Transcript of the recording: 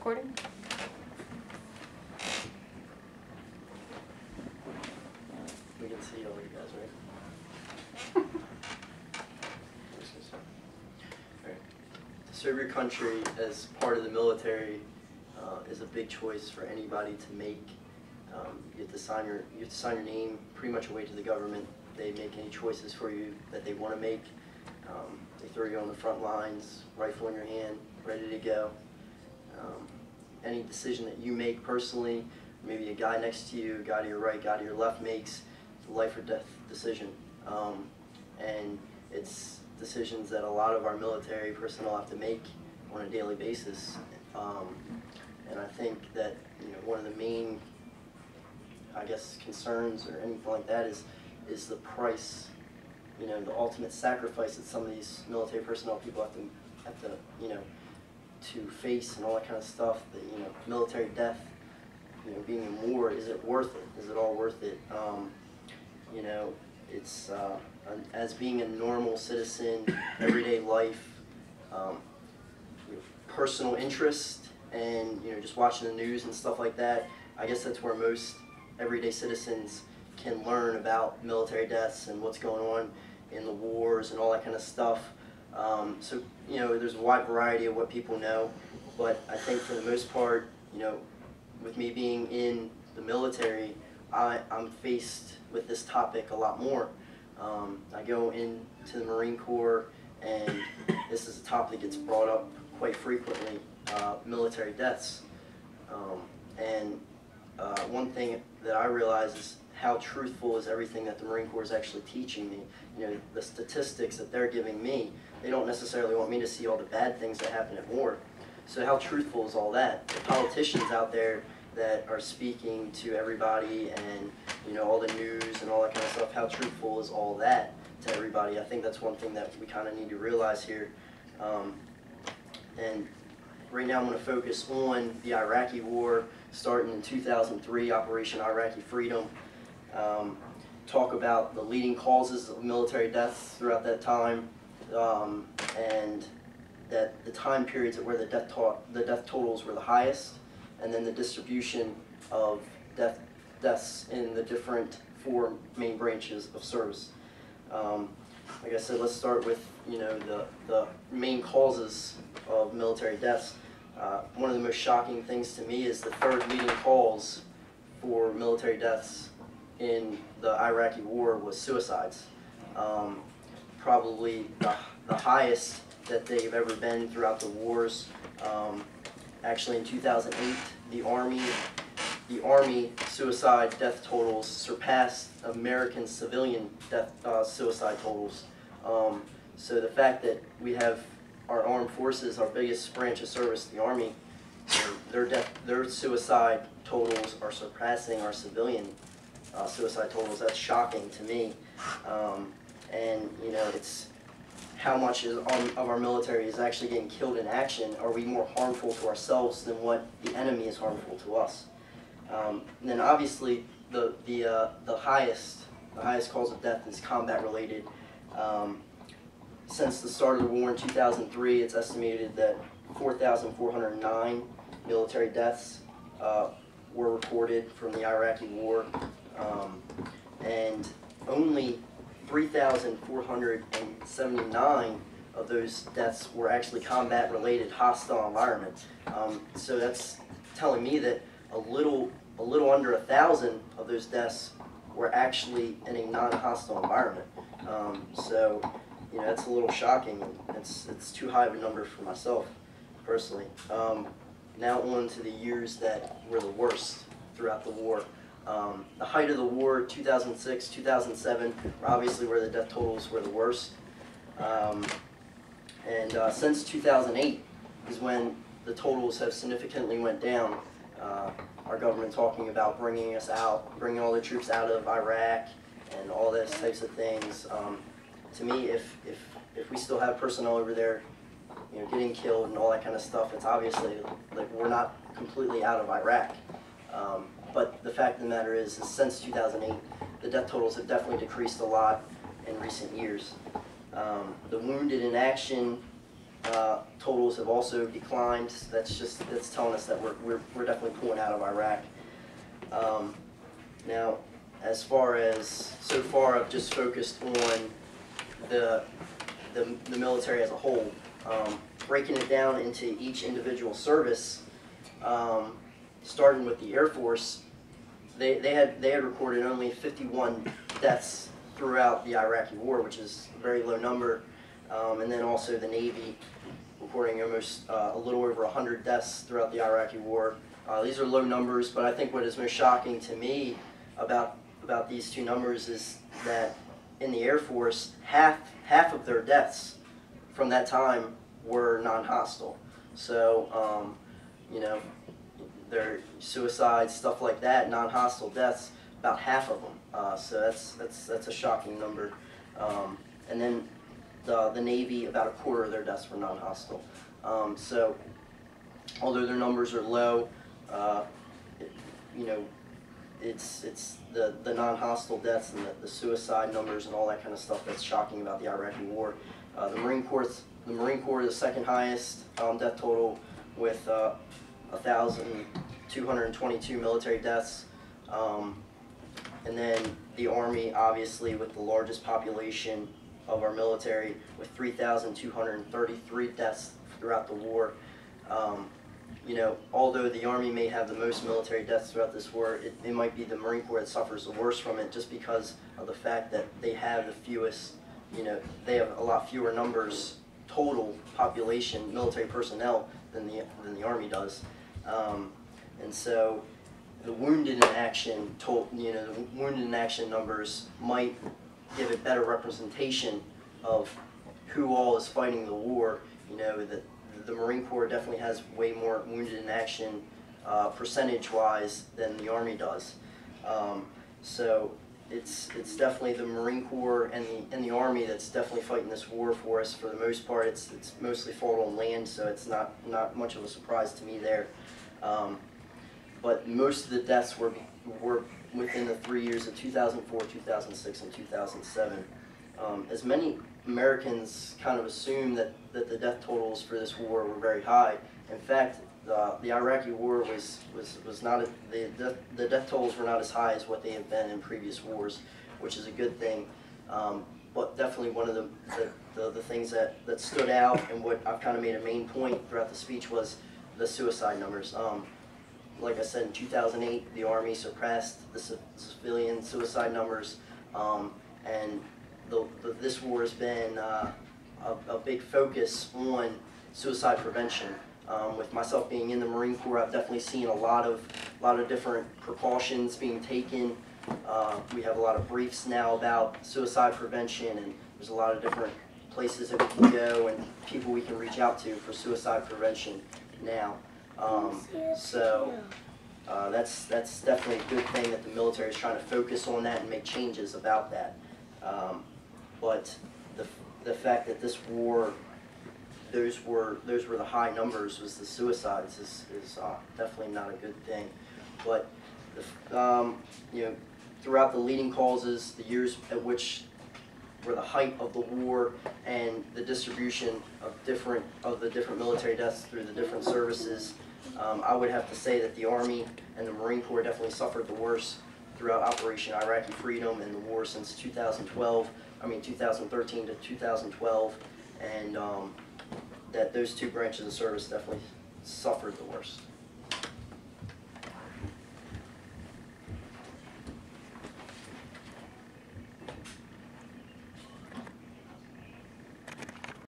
recording? We can see all you guys, right? Alright. To serve your country as part of the military is a big choice for anybody to make. You have to sign your name pretty much away to the government. They make any choices for you that they want to make. They throw you on the front lines, rifle in your hand, ready to go. Any decision that you make personally, maybe a guy next to you, a guy to your right, a guy to your left makes, it's a life or death decision. And it's decisions that a lot of our military personnel have to make on a daily basis. And I think that one of the main, I guess, concerns or anything like that is the price, the ultimate sacrifice that some of these military personnel people have to to face and all that kind of stuff. The military death, being in war, is it worth it? Is it all worth it? It's as being a normal citizen, everyday life, personal interest, and just watching the news and stuff like that. I guess that's where most everyday citizens can learn about military deaths and what's going on in the wars and all that kind of stuff. So there's a wide variety of what people know, but I think for the most part, with me being in the military, I'm faced with this topic a lot more. I go into the Marine Corps, and this is a topic that gets brought up quite frequently, military deaths. One thing that I realize is how truthful is everything that the Marine Corps is actually teaching me. The statistics that they're giving me, they don't necessarily want me to see all the bad things that happen at war. So how truthful is all that? The politicians out there that are speaking to everybody and all the news and all that kind of stuff, how truthful is all that to everybody? I think that's one thing that we kind of need to realize here. And right now I'm going to focus on the Iraqi war starting in 2003, Operation Iraqi Freedom. Talk about the leading causes of military deaths throughout that time, and that the time periods where the death totals were the highest, and then the distribution of deaths in the different 4 main branches of service. Like I said, let's start with the main causes of military deaths. One of the most shocking things to me is the 3rd leading cause for military deaths in the Iraqi war was suicides. Probably the highest that they've ever been throughout the wars. Actually in 2008, the Army suicide death totals surpassed American civilian death suicide totals. So the fact that we have our armed forces, our biggest branch of service, the Army, their suicide totals are surpassing our civilian suicide totals. That's shocking to me. And it's how much of our military is actually getting killed in action. Are we more harmful to ourselves than what the enemy is harmful to us? And then obviously the highest cause of death is combat related. Since the start of the war in 2003, it's estimated that 4,409 military deaths were reported from the Iraqi war, and only 3,479 of those deaths were actually combat-related, hostile environment. So that's telling me that a little under 1,000 of those deaths were actually in a non-hostile environment. So that's a little shocking. It's too high of a number for myself, personally. Now on to the years that were the worst throughout the war. The height of the war, 2006, 2007, were obviously where the death totals were the worst. Since 2008 is when the totals have significantly went down. Our government talking about bringing all the troops out of Iraq and all those types of things. To me, if we still have personnel over there, getting killed and all that kind of stuff, it's obviously like we're not completely out of Iraq. But the fact of the matter is since 2008, the death totals have definitely decreased a lot in recent years. The wounded in action totals have also declined. That's telling us that we're definitely pulling out of Iraq. Now, as far as so far, I've just focused on the military as a whole, breaking it down into each individual service. Starting with the Air Force, they had recorded only 51 deaths throughout the Iraqi War, which is a very low number. And then also the Navy recording almost a little over 100 deaths throughout the Iraqi War. These are low numbers, but I think what is most shocking to me about these two numbers is that in the Air Force, half of their deaths from that time were non-hostile. So, you know, their suicides, stuff like that, non-hostile deaths, about half of them. So that's a shocking number. And then the Navy, about a quarter of their deaths were non-hostile. So although their numbers are low, you know, it's the non-hostile deaths and the suicide numbers and all that kind of stuff that's shocking about the Iraqi War. The Marine Corps is the second highest death total with 1,222 military deaths. And then the Army, obviously, with the largest population of our military, with 3,233 deaths throughout the war. You know, although the Army may have the most military deaths throughout this war, it might be the Marine Corps that suffers the worst from it, just because of the fact that they have the fewest, you know, they have a lot fewer numbers, total population, military personnel, than the Army does. And so the wounded in action, the wounded in action numbers might give a better representation of who all is fighting the war. You know, that the Marine Corps definitely has way more wounded in action percentage-wise than the Army does. So it's definitely the Marine Corps and the Army that's definitely fighting this war for us. For the most part, it's mostly fought on land, so it's not much of a surprise to me there. But most of the deaths were within the 3 years of 2004, 2006, and 2007. As many Americans kind of assume that the death totals for this war were very high. In fact, the Iraqi War was not the death totals were not as high as what they have been in previous wars, which is a good thing. But definitely one of the things that stood out, and what I've kind of made a main point throughout the speech, was the suicide numbers. Like I said, in 2008, the Army surpassed the civilian suicide numbers, and this war has been a big focus on suicide prevention. With myself being in the Marine Corps, I've definitely seen a lot of different precautions being taken. We have a lot of briefs now about suicide prevention, and there's a lot of different places that we can go and people we can reach out to for suicide prevention now. So that's definitely a good thing that the military is trying to focus on that and make changes about that. But the fact that this war, those were the high numbers, was the suicides, is definitely not a good thing. But you know, throughout the leading causes, the years at which were the height of the war, and the distribution of the different military deaths through the different services, I would have to say that the Army and the Marine Corps definitely suffered the worst throughout Operation Iraqi Freedom and the war since 2013 to 2012, and that those two branches of service definitely suffered the worst.